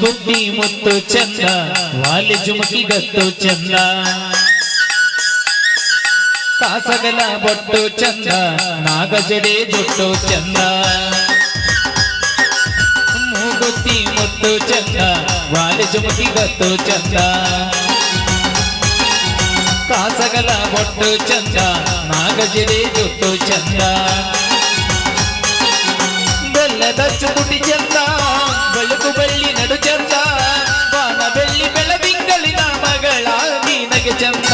ಮೂಗುತಿ ಮುತ್ತು ಚಂದ ವಾಲಿ ಜುಮುಕಿ ಗತ್ತು ಚಂದ ಕಾಸಗಲ ಬೊಟ್ಟು ಚಂದ ನಾಗಜಡೆ ಜುಟ್ಟು ಚಂದ ಮೂಗುತಿ ಮುತ್ತು ಚಂದ ವಾಲಿ ಜುಮುಕಿ ಗತ್ತು ಚಂದ ಕಾಸಗಲ ಬೊಟ್ಟು ಚಂದ ನಾಗಜಡೆ ಜುಟ್ಟು ಚಂದ ಬೆಲ್ಲದಚ್ಚು ತುಟಿ ಚಂದ ಬೆಳಕು ಬೆಳ್ಳಿ ನಡು ಚಂದ ಬಾನ ಬೆಳ್ಳಿ ಬೆಳದಿಂಗಳಿನ ಮಗಳ ನೀನಗೆ ಚಂದ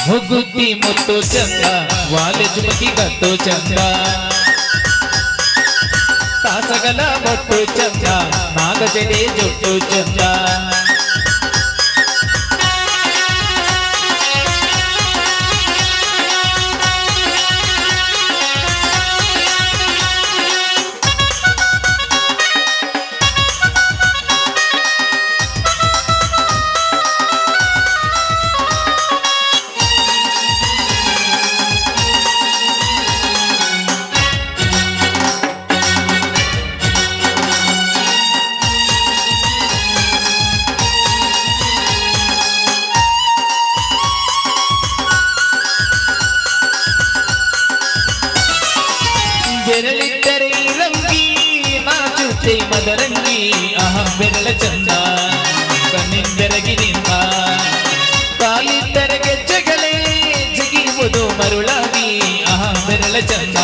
ಮುಗುತಿ ಮುತ್ತು ಚಂದ ವಾಲೆ ಜುಮುಕಿ ಗತ್ತು ಚಂದ ಕಾಸಗಲ ಬೊಟ್ಟು ಚಂದ ನಾಗಜಡೆ ಜುಟ್ಟು ಚಂದ ಬೆರಳಿದ್ದರೆ ರಂಗಿ ನಾಚುತ್ತೆ ಮದರಂಗಿ ಅಹಂ ಬೆರಳ ಚಂದ ಕಣ್ಣಿಂದೆರಗಿನಿಂದ ಕಾಲಿದ್ದರೆ ಗೆಜ್ಜೆಗಳೇ ಜಿಗಿಯುವುದು ಮರುಳಾಗಿ ಅಹಂ ಬೆರಳ ಚಂದ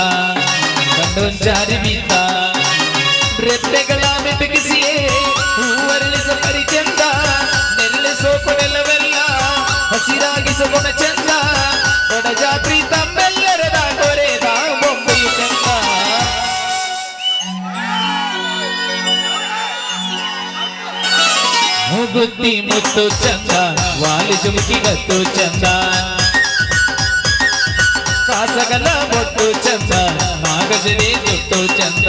ಕಂಡೊಂಜಾರಿ ಬಿದ್ದ ರೆಪ್ಪೆಗಳ ಮೆಟುಕಿಸಿಯೇ ಹೂವರಳಿಸ ಪರಿಚಂದ ನೆರಳಿಸೋ ಕೊನೆಲ್ಲವೆಲ್ಲ ಹಸಿರಾಗಿಸೋ ಗುಣ ಚಂದ ದೊಡ್ಡ ಜಾತ್ರಿ ತಮ್ಮೆಲ್ಲರದ ಕೊರೆದ ಬೊಂಬೆಯು ಚಂದ ಮೂಗುತಿ ಮುತ್ತು ಚಂದ ವಾಲಿ ಜುಮುಕಿ ಗತ್ತು ಚಂದ ಕಾಸಗಲ ಬೊಟ್ಟು ಚಂದ ನಾಗಜಡೆ ಜುಟ್ಟು ಚಂದ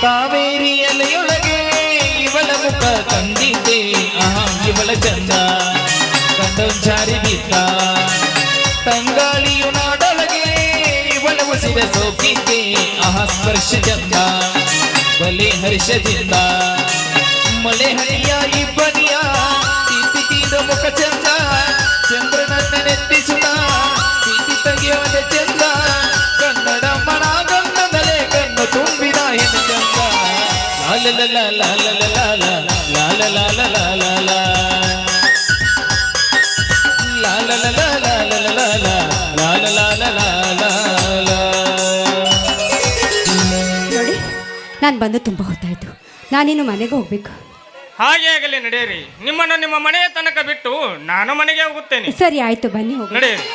ಕಾವೇರಿ ಎಲೆಯೊಳಗೆ ಇವಳ ಮುಖ ಕಂಡಿದ್ದೆ ಆಹಾ ಇವಳ ಚಂದ ಕಂಡೊಂಜಾರಿ ಬಿದ್ದ ತಂಗಾಳಿಯು ನಾಡೊಳಗೆ ಇವಳ ಉಸಿರ ಸೋಕಿದ್ದೆ ಆಹಾ ಸ್ಪರ್ಶ ಚಂದ ಬಲೆ ಹರ್ಷದಿಂದ ಮಳೆ ಹನಿಯ ಇಬ್ಬನಿಯ ತಿಂದ ಮುಖ ಚಂದ ಚಂದ್ರನನ್ನ ನೆತ್ತಿಸುತ್ತ ತಿಂಡಿ ತೆಗೆಯೋದ ಚಂದ ಕನ್ನಡ ಮನ ಗಂಧದಲೆ ಕಣ್ಣು ತುಂಬಿದ ಹೆಣ್ಣು ಚಂದ ಲಾಲ ಲಾಲ ಲಾಲ ಲಾಲ ಲಾಲ ಲಾಲ ಲಾಲ ಲಾಲ ಲಾಲ ಲಾಲ ಲಾಲ ಲಾಲ ಲಾಲ. ನೋಡಿ ನಾನು ಬಂದು ತುಂಬ ಹೊತ್ತಾಯ್ತು, ನಾನಿನ್ನು ಮನೆಗೆ ಹೋಗ್ಬೇಕು. ಹಾಗೆ ಆಗಲಿ, ನಡೆಯಿರಿ. ನಿಮ್ಮನ್ನು ನಿಮ್ಮ ಮನೆಯ ತನಕ ಬಿಟ್ಟು ನಾನು ಮನೆಗೆ ಹೋಗುತ್ತೇನೆ. ಸರಿ ಆಯ್ತು, ಬನ್ನಿ ಹೋಗಿ. ನಡೆಯಿರಿ.